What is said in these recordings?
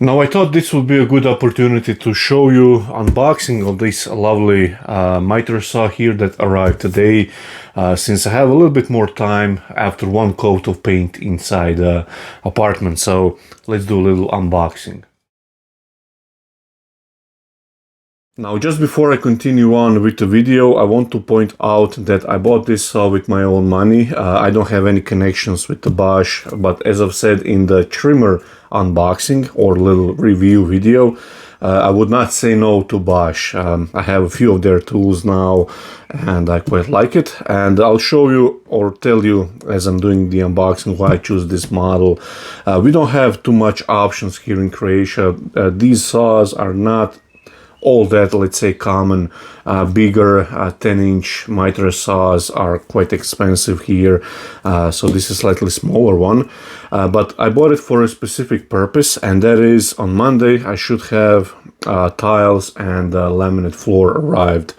Now I thought this would be a good opportunity to show you unboxing of this lovely miter saw here that arrived today, since I have a little bit more time after one coat of paint inside the apartment. So let's do a little unboxing. Now, just before I continue on with the video, I want to point out that I bought this saw with my own money. I don't have any connections with the Bosch, but as I've said in the trimmer unboxing or little review video, I would not say no to Bosch. I have a few of their tools now and I quite like it. And I'll show you or tell you as I'm doing the unboxing why I choose this model. We don't have too much options here in Croatia. These saws are not all that, let's say, common. Bigger 10-inch miter saws are quite expensive here, so this is slightly smaller one, but I bought it for a specific purpose, and that is on Monday I should have tiles and laminate floor arrived.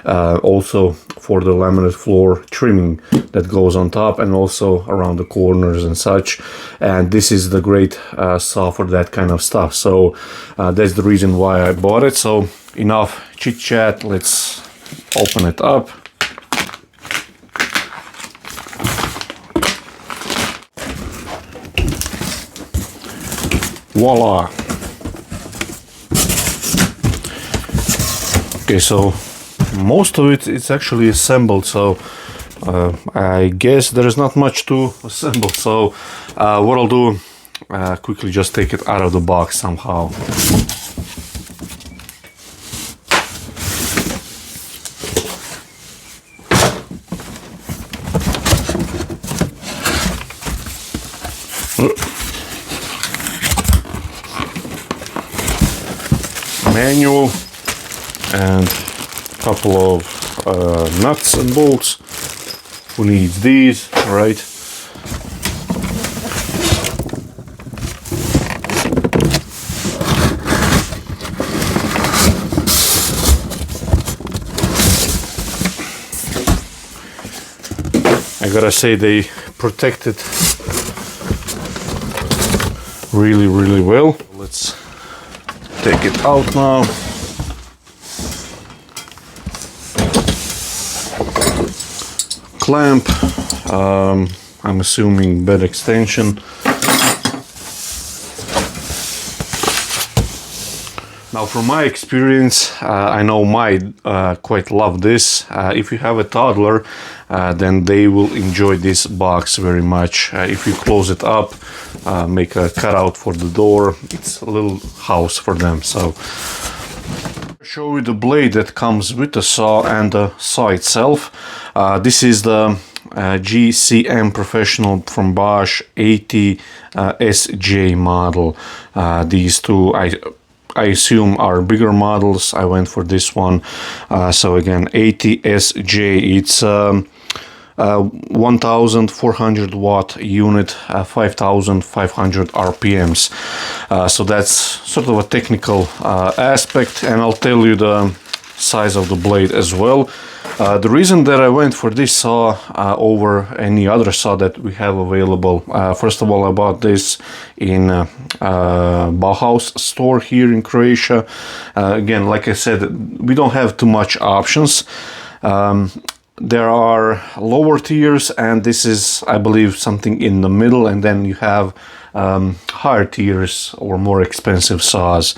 Also for the laminate floor trimming that goes on top and also around the corners and such, and this is the great saw for that kind of stuff. So that's the reason why I bought it. So enough chit chat, let's open it up. Voila. Okay, so most of it is actually assembled, so I guess there is not much to assemble. So what I'll do, quickly just take it out of the box somehow. Manual and a couple of nuts and bolts. Who needs these, right? I gotta say they protect it really, really well. Let's take it out now. Clamp, I'm assuming bed extension. Now, from my experience, I know might quite love this. If you have a toddler, then they will enjoy this box very much. If you close it up, make a cutout for the door, it's a little house for them. So I'll show you the blade that comes with the saw and the saw itself. This is the GCM Professional from Bosch 80 SJ model. These two I assume are bigger models. I went for this one. So again, 80 SJ, it's 1400 watt unit, 5500 RPMs. So that's sort of a technical aspect, and I'll tell you the size of the blade as well. The reason that I went for this saw over any other saw that we have available, first of all, I bought this in Bauhaus store here in Croatia. Again, like I said, we don't have too much options. There are lower tiers, and this is, I believe, something in the middle, and then you have higher tiers or more expensive saws.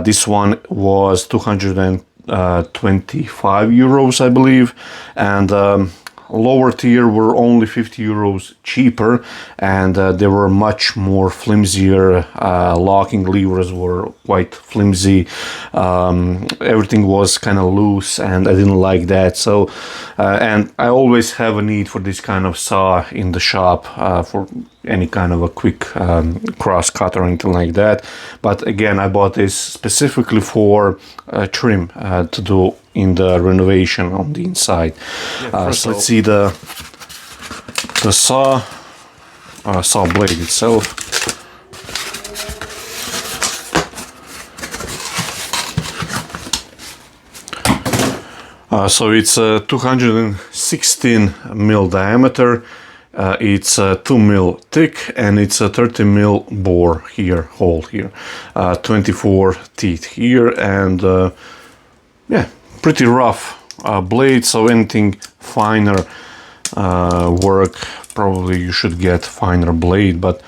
This one was 225 euros, I believe, and lower tier were only 50 euros cheaper, and they were much more flimsier. Locking levers were quite flimsy. Everything was kind of loose, and I didn't like that. So and I always have a need for this kind of saw in the shop for any kind of a quick cross cut or anything like that. But again, I bought this specifically for trim to do in the renovation on the inside. Yeah, so let's see the saw blade itself. So it's a 216 mil diameter, It's 2 mil thick and it's a 30 mil bore here, hole here, 24 teeth here, and yeah, pretty rough blade. So anything finer work, probably you should get finer blade, but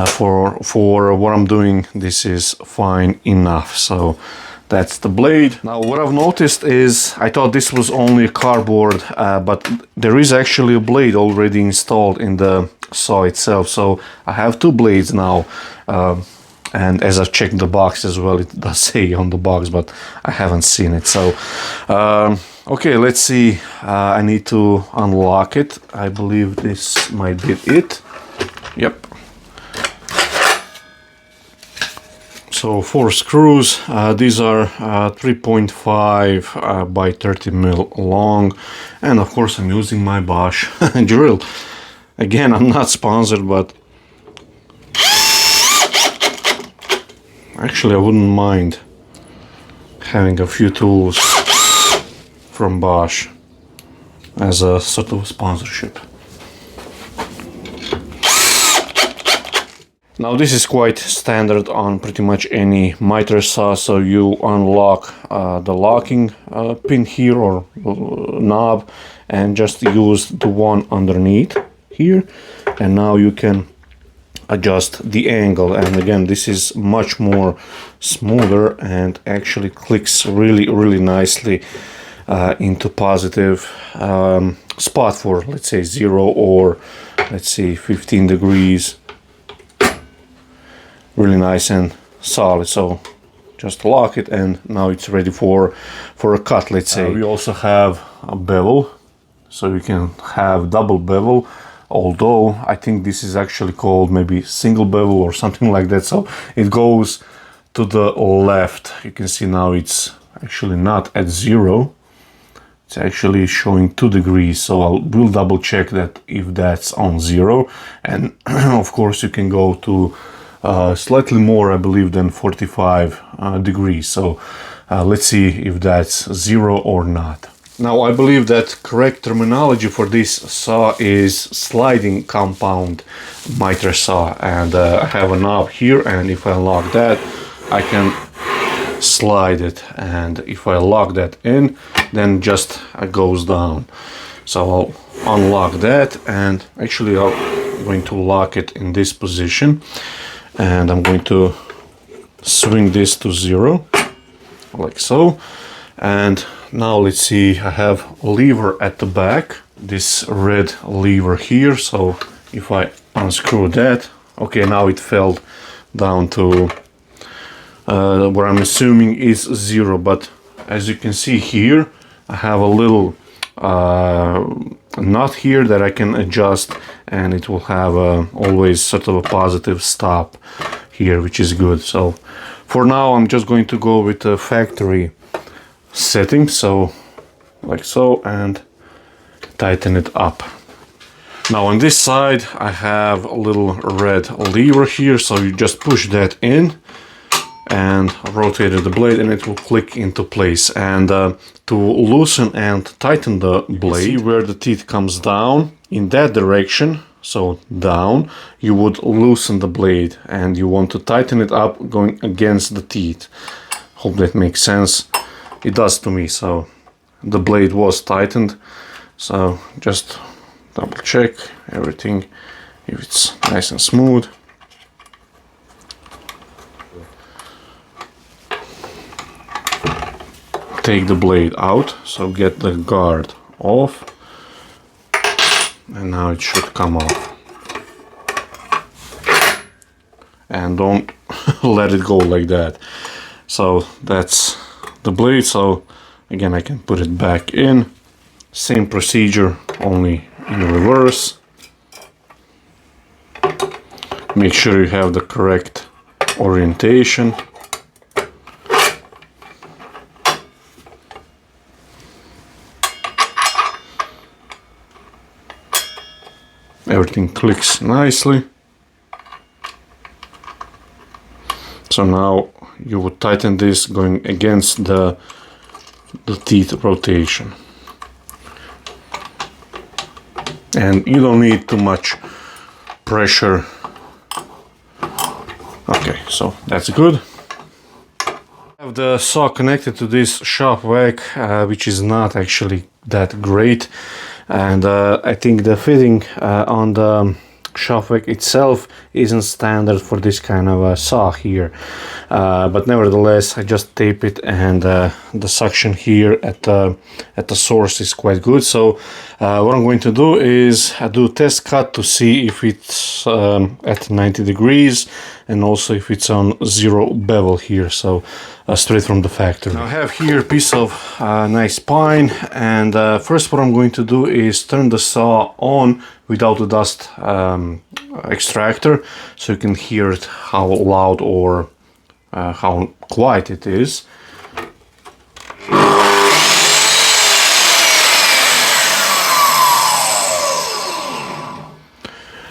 for what I'm doing, this is fine enough. So that's the blade. Now what I've noticed is, I thought this was only a cardboard, but there is actually a blade already installed in the saw itself. So I have two blades now, and as I've checked the box as well, it does say on the box, but I haven't seen it. So okay, let's see. I need to unlock it. I believe this might be it. Yep. So 4 screws, these are 3.5 by 30 mil long, and of course I'm using my Bosch drill. Again, I'm not sponsored, but actually I wouldn't mind having a few tools from Bosch as a sort of sponsorship. Now this is quite standard on pretty much any miter saw, so you unlock the locking pin here or knob and just use the one underneath here, and now you can adjust the angle, and again this is much more smoother and actually clicks really nicely into positive spot for, let's say, 0 or let's say 15 degrees. Really nice and solid. So just lock it and now it's ready for a cut, let's say. We also have a bevel, so you can have double bevel, although I think this is actually called maybe single bevel or something like that. So it goes to the left. You can see now it's actually not at 0, it's actually showing 2 degrees, so we'll double check that if that's on 0, and of course you can go to slightly more, I believe, than 45 degrees. So let's see if that's 0 or not. Now I believe that correct terminology for this saw is sliding compound miter saw, and I have a knob here, and if I unlock that I can slide it, and if I lock that in then just it goes down. So I'll unlock that, and actually I'm going to lock it in this position, and I'm going to swing this to 0 like so. And now let's see, I have a lever at the back, this red lever here. So if I unscrew that, okay, now it fell down to what I'm assuming is 0, but as you can see here I have a little knot here that I can adjust, and it will have always sort of a positive stop here, which is good. So for now I'm just going to go with the factory setting, so like so, and tighten it up. Now on this side I have a little red lever here, so you just push that in and rotate the blade and it will click into place. And to loosen and tighten the blade, see where the teeth comes down in that direction, so down, you would loosen the blade, and you want to tighten it up going against the teeth. Hope that makes sense. It does to me. So the blade was tightened, so just double check everything if it's nice and smooth. Take the blade out, so get the guard off, and now it should come off. And don't let it go like that. So that's the blade. So again, I can put it back in. Same procedure, only in reverse. Make sure you have the correct orientation. Everything clicks nicely. So now you would tighten this going against the teeth rotation. and you don't need too much pressure. Okay, so that's good. I have the saw connected to this shop vac, which is not actually that great, and I think the fitting on the shop vac itself isn't standard for this kind of a saw here, but nevertheless I just tape it, and the suction here at the source is quite good. So what I'm going to do is do a test cut to see if it's at 90 degrees and also if it's on zero bevel here, so straight from the factory. Now I have here a piece of nice pine, and first what I'm going to do is turn the saw on without the dust extractor, so you can hear it, how loud or how quiet it is.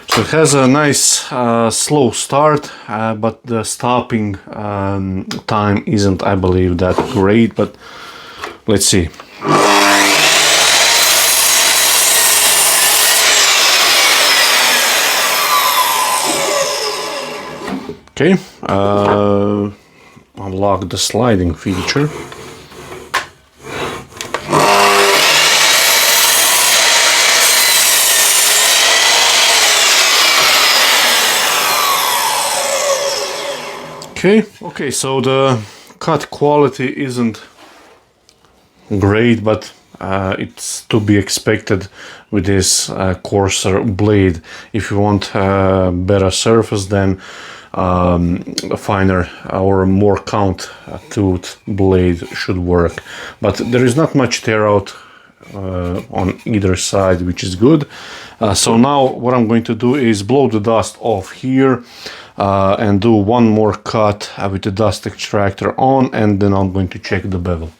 So it has a nice slow start, but the stopping time isn't, I believe, that great, but let's see. Okay, unlock the sliding feature. Okay, so the cut quality isn't great, but it's to be expected with this coarser blade. If you want a better surface, then a finer or more count tooth blade should work. But there is not much tear out on either side, which is good. So now what I'm going to do is blow the dust off here and do one more cut with the dust extractor on, and then I'm going to check the bevel.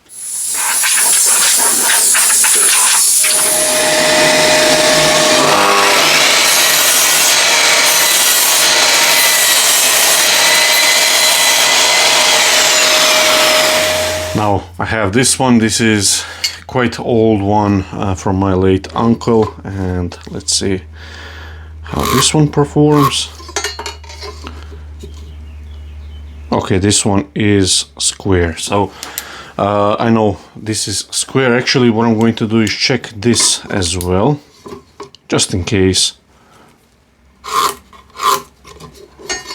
Now I have this one. This is quite old one from my late uncle, and let's see how this one performs. Okay, this one is square, so I know this is square. Actually, what I'm going to do is check this as well, just in case.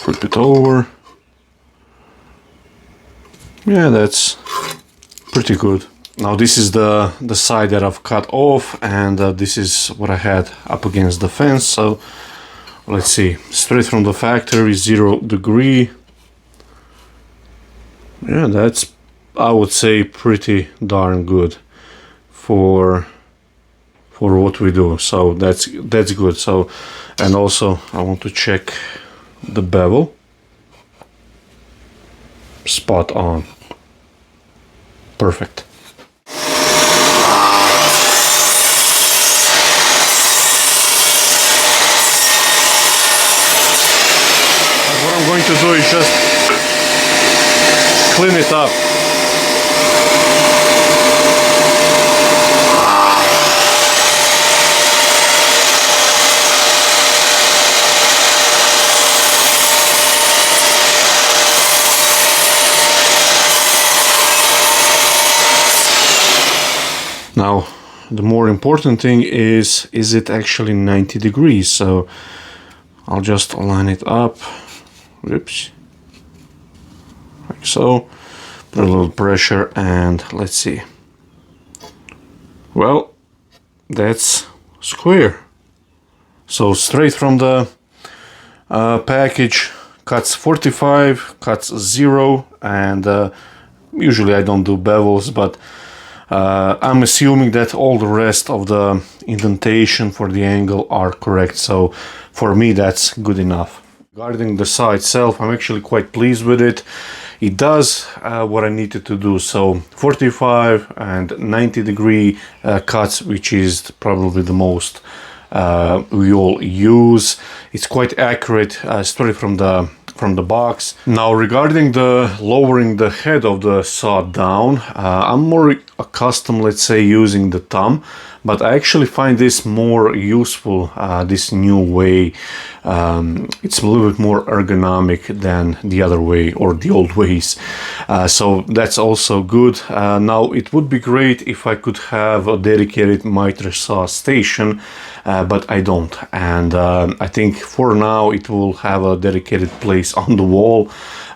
Flip it over. Yeah, that's pretty good. Now this is the side that I've cut off, and this is what I had up against the fence. So let's see, straight from the factory, 0 degree. Yeah, that's, I would say, pretty darn good for what we do. So that's good. So, and also I want to check the bevel. Spot on. Perfect. What I'm going to do is just clean it up. Now, the more important thing is it actually 90 degrees? So I'll just line it up. Whoops. Like so. Put a little pressure, and let's see. Well, that's square. So straight from the package, cuts 45, cuts 0, and usually I don't do bevels, but I'm assuming that all the rest of the indentation for the angle are correct, so for me that's good enough. Regarding the saw itself, I'm actually quite pleased with it. It does what I needed to do, so 45 and 90 degree cuts, which is probably the most we all use. It's quite accurate straight from the box. Now regarding the lowering the head of the saw down, I'm more accustomed, let's say, using the thumb, but I actually find this more useful, this new way. It's a little bit more ergonomic than the other way or the old ways. So that's also good. Now it would be great if I could have a dedicated miter saw station, but I don't. And I think for now it will have a dedicated place on the wall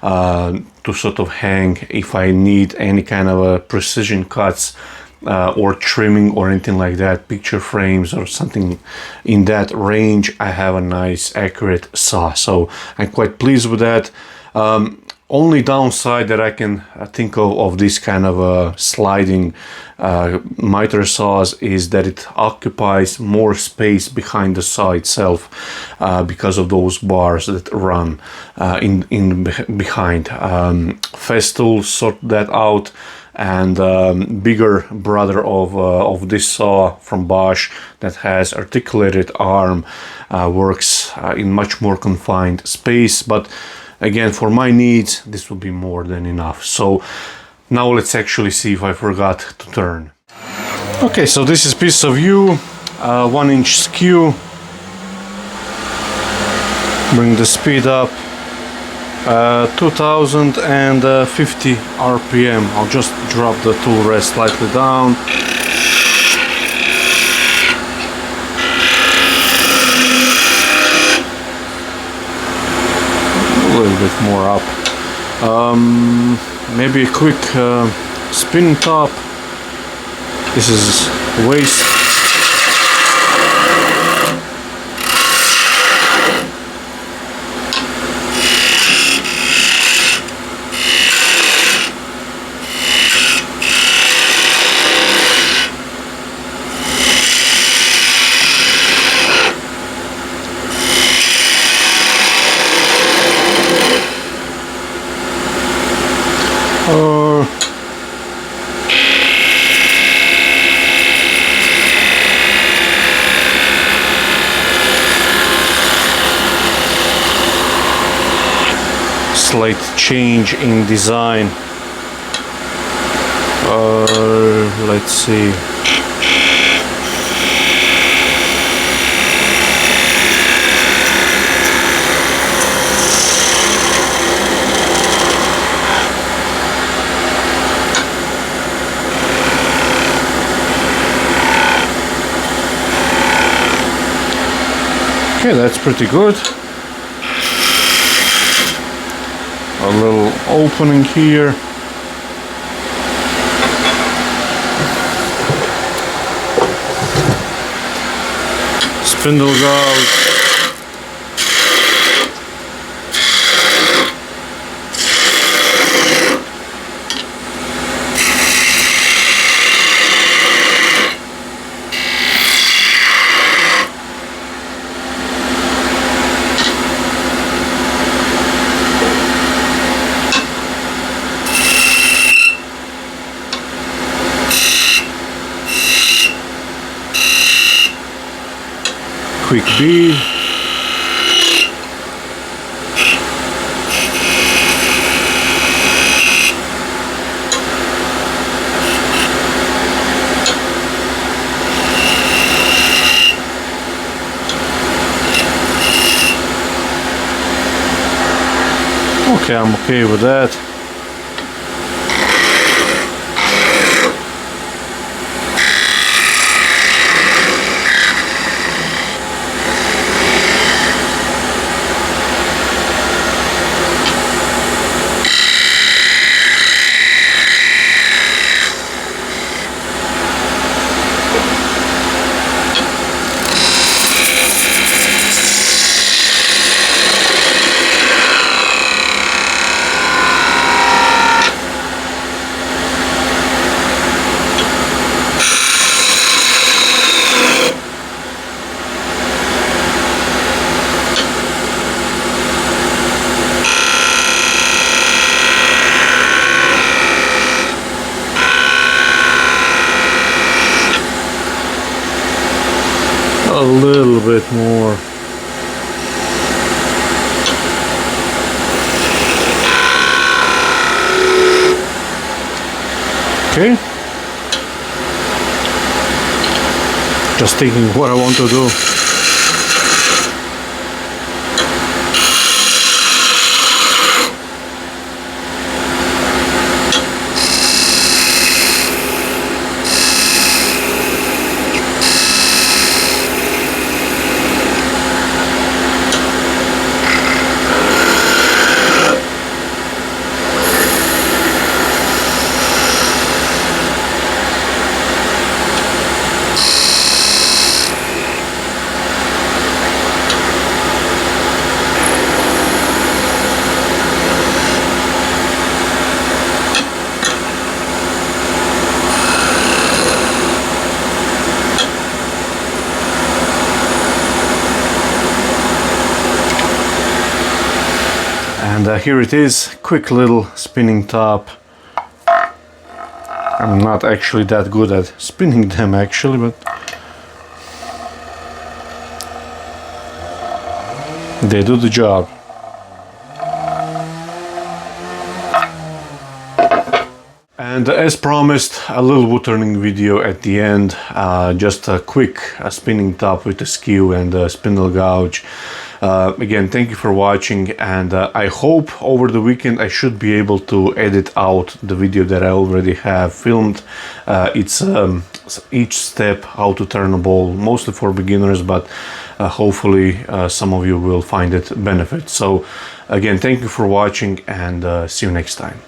to sort of hang if I need any kind of a precision cuts or trimming or anything like that, picture frames or something in that range. I have a nice accurate saw, so I'm quite pleased with that. Only downside that I can think of this kind of sliding miter saws is that it occupies more space behind the saw itself because of those bars that run in behind. Festool sort that out, and bigger brother of this saw from Bosch that has articulated arm works in much more confined space, but again, for my needs this will be more than enough. So now let's actually see if I forgot to turn. Okay, so this is piece of view, 1 inch skew. Bring the speed up, 2050 RPM. I'll just drop the tool rest slightly down. A little bit more up. Maybe a quick spin top. This is waste. Slight change in design. Let's see. Okay, that's pretty good. A little opening here. Spindle gouge. Quick bead. Okay, I'm okay with that. A little bit more. Okay. Just thinking what I want to do. And here it is, quick little spinning top. I'm not actually that good at spinning them actually, but they do the job. And as promised, a little woodturning video at the end, just a quick spinning top with a skew and a spindle gouge. Again, thank you for watching, and I hope over the weekend I should be able to edit out the video that I already have filmed. It's each step how to turn a ball, mostly for beginners, but hopefully some of you will find it benefit. So again, thank you for watching, and see you next time.